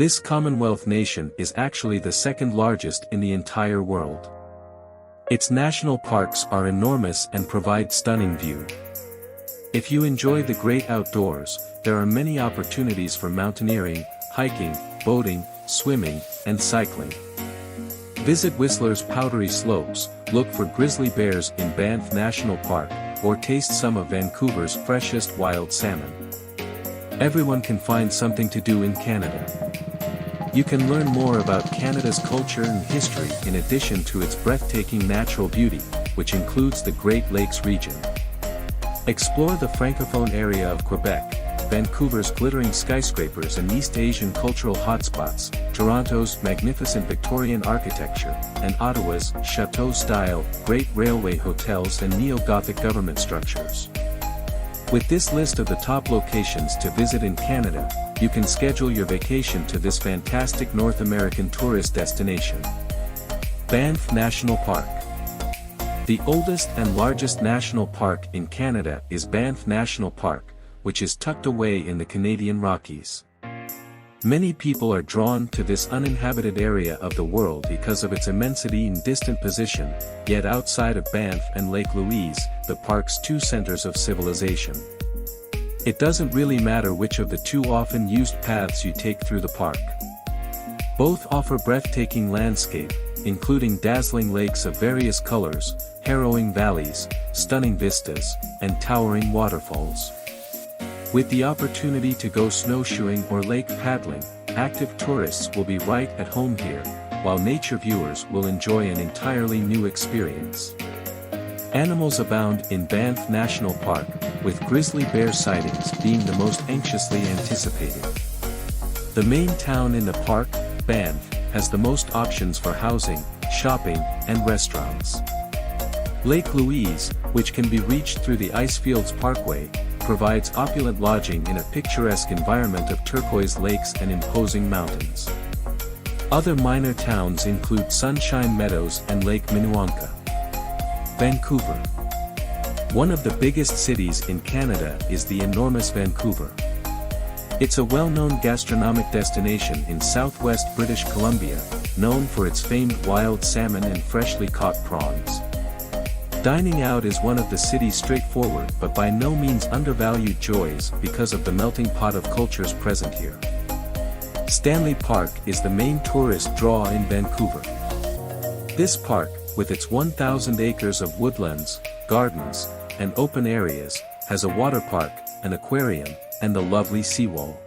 This Commonwealth nation is actually the second largest in the entire world. Its national parks are enormous and provide stunning view. If you enjoy the great outdoors, there are many opportunities for mountaineering, hiking, boating, swimming, and cycling. Visit Whistler's powdery slopes, look for grizzly bears in Banff National Park, or taste some of Vancouver's freshest wild salmon. Everyone can find something to do in Canada. You can learn more about Canada's culture and history in addition to its breathtaking natural beauty, which includes the Great Lakes region. Explore the Francophone area of Quebec, Vancouver's glittering skyscrapers and East Asian cultural hotspots, Toronto's magnificent Victorian architecture, and Ottawa's château-style, great railway hotels and neo-gothic government structures. With this list of the top locations to visit in Canada, you can schedule your vacation to this fantastic North American tourist destination. Banff National Park. The oldest and largest national park in Canada is Banff National Park, which is tucked away in the Canadian Rockies. Many people are drawn to this uninhabited area of the world because of its immensity and distant position, yet outside of Banff and Lake Louise, the park's two centers of civilization. It doesn't really matter which of the two often used paths you take through the park. Both offer breathtaking landscape, including dazzling lakes of various colors, harrowing valleys, stunning vistas, and towering waterfalls. With the opportunity to go snowshoeing or lake paddling, active tourists will be right at home here, while nature viewers will enjoy an entirely new experience. Animals abound in Banff National Park, with grizzly bear sightings being the most anxiously anticipated. The main town in the park, Banff, has the most options for housing, shopping, and restaurants. Lake Louise, which can be reached through the Icefields Parkway, provides opulent lodging in a picturesque environment of turquoise lakes and imposing mountains. Other minor towns include Sunshine Meadows and Lake Minnewanka. Vancouver. One of the biggest cities in Canada is the enormous Vancouver. It's a well-known gastronomic destination in southwest British Columbia, known for its famed wild salmon and freshly caught prawns. Dining out is one of the city's straightforward but by no means undervalued joys because of the melting pot of cultures present here. Stanley Park is the main tourist draw in Vancouver. This park, with its 1,000 acres of woodlands, gardens, and open areas, has a water park, an aquarium, and a lovely seawall.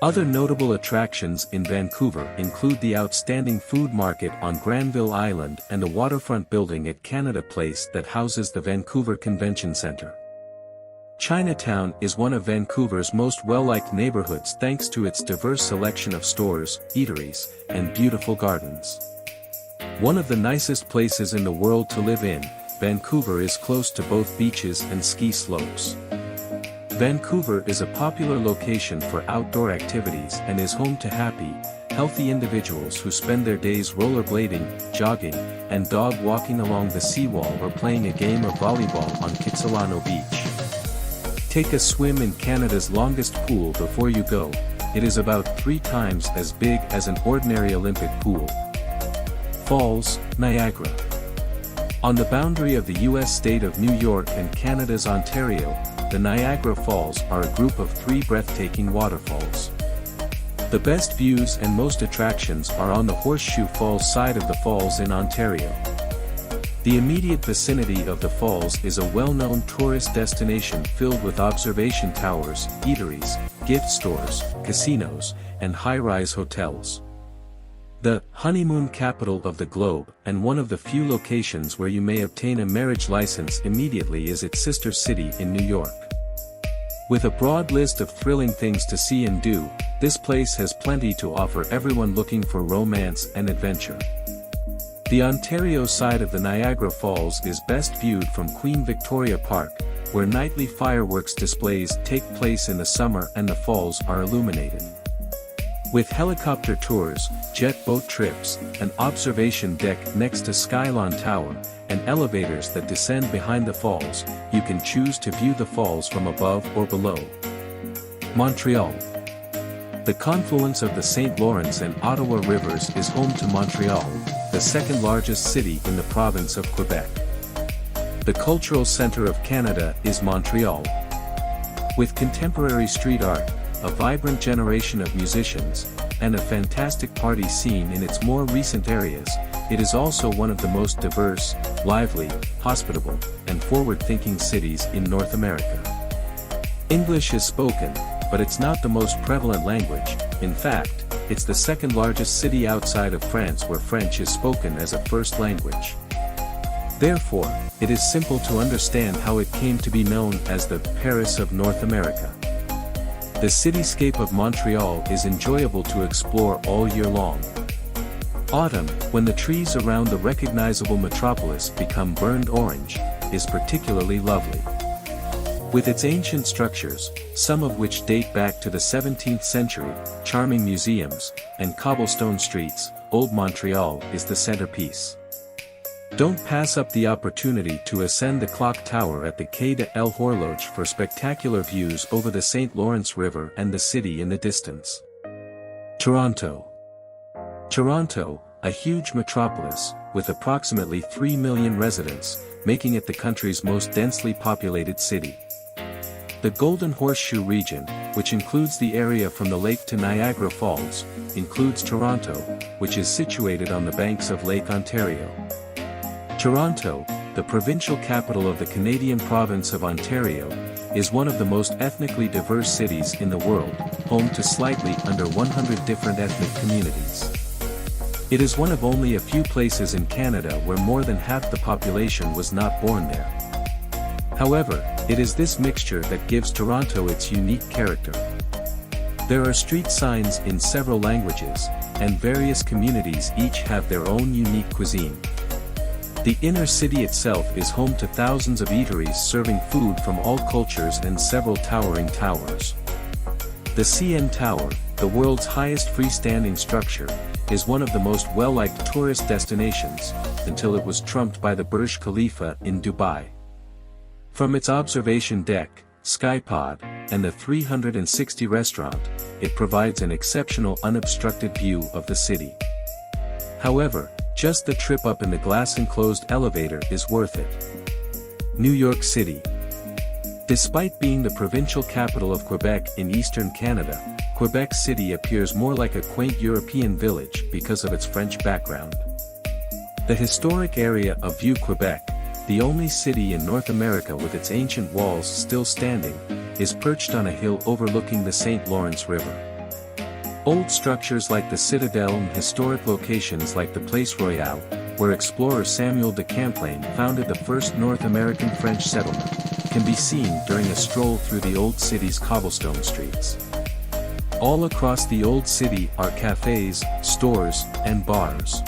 Other notable attractions in Vancouver include the outstanding food market on Granville Island and a waterfront building at Canada Place that houses the Vancouver Convention Centre. Chinatown is one of Vancouver's most well-liked neighborhoods thanks to its diverse selection of stores, eateries, and beautiful gardens. One of the nicest places in the world to live in, Vancouver is close to both beaches and ski slopes. Vancouver is a popular location for outdoor activities and is home to happy, healthy individuals who spend their days rollerblading, jogging, and dog walking along the seawall or playing a game of volleyball on Kitsilano Beach. Take a swim in Canada's longest pool before you go. It is about 3 times as big as an ordinary Olympic pool. Falls, Niagara. On the boundary of the U.S. state of New York and Canada's Ontario, the Niagara Falls are a group of 3 breathtaking waterfalls. The best views and most attractions are on the Horseshoe Falls side of the falls in Ontario. The immediate vicinity of the falls is a well-known tourist destination filled with observation towers, eateries, gift stores, casinos, and high-rise hotels. The honeymoon capital of the globe and one of the few locations where you may obtain a marriage license immediately is its sister city in New York. With a broad list of thrilling things to see and do, this place has plenty to offer everyone looking for romance and adventure. The Ontario side of the Niagara Falls is best viewed from Queen Victoria Park, where nightly fireworks displays take place in the summer and the falls are illuminated. With helicopter tours, jet boat trips, an observation deck next to Skylon Tower, and elevators that descend behind the falls, you can choose to view the falls from above or below. Montreal. The confluence of the St. Lawrence and Ottawa rivers is home to Montreal, the second largest city in the province of Quebec. The cultural center of Canada is Montreal. With contemporary street art, a vibrant generation of musicians, and a fantastic party scene in its more recent areas, it is also one of the most diverse, lively, hospitable, and forward-thinking cities in North America. English is spoken, but it's not the most prevalent language. In fact, it's the second largest city outside of France where French is spoken as a first language. Therefore, it is simple to understand how it came to be known as the Paris of North America. The cityscape of Montreal is enjoyable to explore all year long. Autumn, when the trees around the recognizable metropolis become burned orange, is particularly lovely. With its ancient structures, some of which date back to the 17th century, charming museums, and cobblestone streets, Old Montreal is the centerpiece. Don't pass up the opportunity to ascend the clock tower at the Quai de l'Horloge for spectacular views over the St. Lawrence River and the city in the distance. Toronto. Toronto, a huge metropolis, with approximately 3 million residents, making it the country's most densely populated city. The Golden Horseshoe region, which includes the area from the lake to Niagara Falls, includes Toronto, which is situated on the banks of Lake Ontario. Toronto, the provincial capital of the Canadian province of Ontario, is one of the most ethnically diverse cities in the world, home to slightly under 100 different ethnic communities. It is one of only a few places in Canada where more than half the population was not born there. However, it is this mixture that gives Toronto its unique character. There are street signs in several languages, and various communities each have their own unique cuisine. The inner city itself is home to thousands of eateries serving food from all cultures and several towering towers. The CN Tower, the world's highest freestanding structure, is one of the most well-liked tourist destinations, until it was trumped by the Burj Khalifa in Dubai. From its observation deck, skypod, and the 360 restaurant, it provides an exceptional unobstructed view of the city. However, just the trip up in the glass-enclosed elevator is worth it. New York City. Despite being the provincial capital of Quebec in eastern Canada, Quebec City appears more like a quaint European village because of its French background. The historic area of Vieux-Quebec, the only city in North America with its ancient walls still standing, is perched on a hill overlooking the St. Lawrence River. Old structures like the Citadel and historic locations like the Place Royale, where explorer Samuel de Champlain founded the first North American French settlement, can be seen during a stroll through the old city's cobblestone streets. All across the old city are cafes, stores, and bars.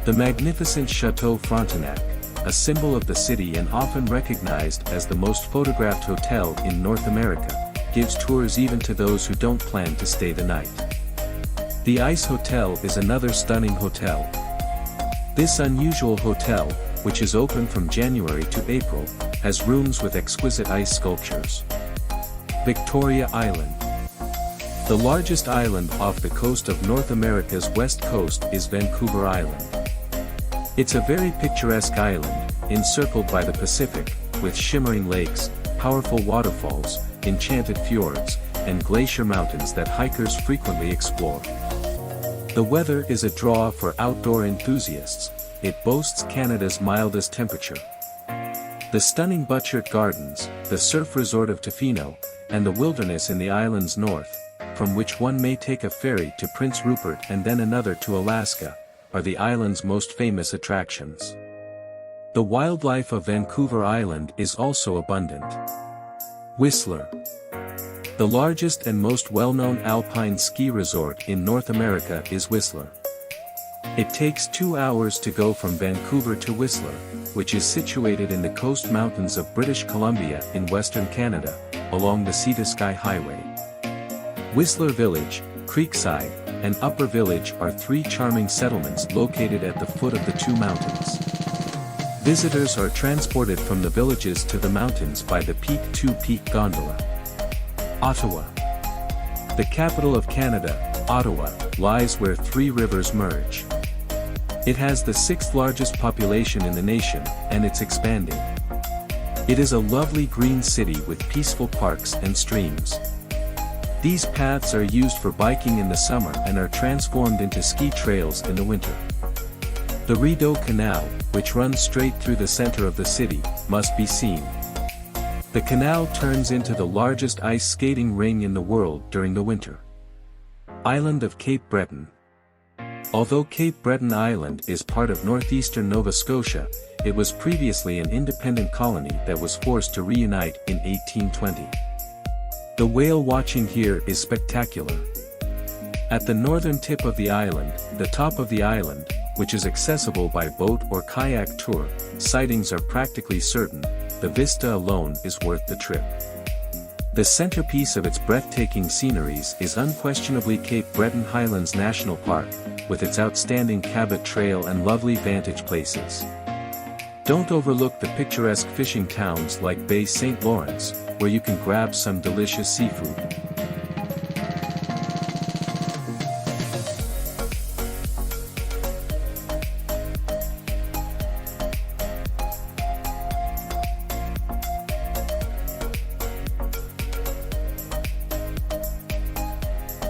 The magnificent Château Frontenac, a symbol of the city and often recognized as the most photographed hotel in North America, gives tours even to those who don't plan to stay the night. The Ice Hotel is another stunning hotel. This unusual hotel, which is open from January to April, has rooms with exquisite ice sculptures. Victoria Island. The largest island off the coast of North America's west coast is Vancouver Island. It's a very picturesque island, encircled by the Pacific, with shimmering lakes, powerful waterfalls, enchanted fjords, and glacier mountains that hikers frequently explore. The weather is a draw for outdoor enthusiasts. It boasts Canada's mildest temperature. The stunning Butchart Gardens, the surf resort of Tofino, and the wilderness in the island's north, from which one may take a ferry to Prince Rupert and then another to Alaska, are the island's most famous attractions. The wildlife of Vancouver Island is also abundant. Whistler. The largest and most well-known alpine ski resort in North America is Whistler. It takes 2 hours to go from Vancouver to Whistler, which is situated in the coast mountains of British Columbia in western Canada, along the Sea to Sky Highway. Whistler Village, Creekside, and Upper Village are 3 charming settlements located at the foot of the 2 mountains. Visitors are transported from the villages to the mountains by the Peak-to-Peak gondola. Ottawa. The capital of Canada, Ottawa, lies where three rivers merge. It has the sixth largest population in the nation, and it's expanding. It is a lovely green city with peaceful parks and streams. These paths are used for biking in the summer and are transformed into ski trails in the winter. The Rideau Canal, which runs straight through the center of the city, must be seen. The canal turns into the largest ice skating ring in the world during the winter. Island of Cape Breton. Although Cape Breton Island is part of northeastern Nova Scotia, it was previously an independent colony that was forced to reunite in 1820. The whale watching here is spectacular. At the northern tip of the island, the top of the island, which is accessible by boat or kayak tour, sightings are practically certain. The vista alone is worth the trip. The centerpiece of its breathtaking sceneries is unquestionably Cape Breton Highlands National Park, with its outstanding Cabot Trail and lovely vantage places. Don't overlook the picturesque fishing towns like Bay St. Lawrence, where you can grab some delicious seafood.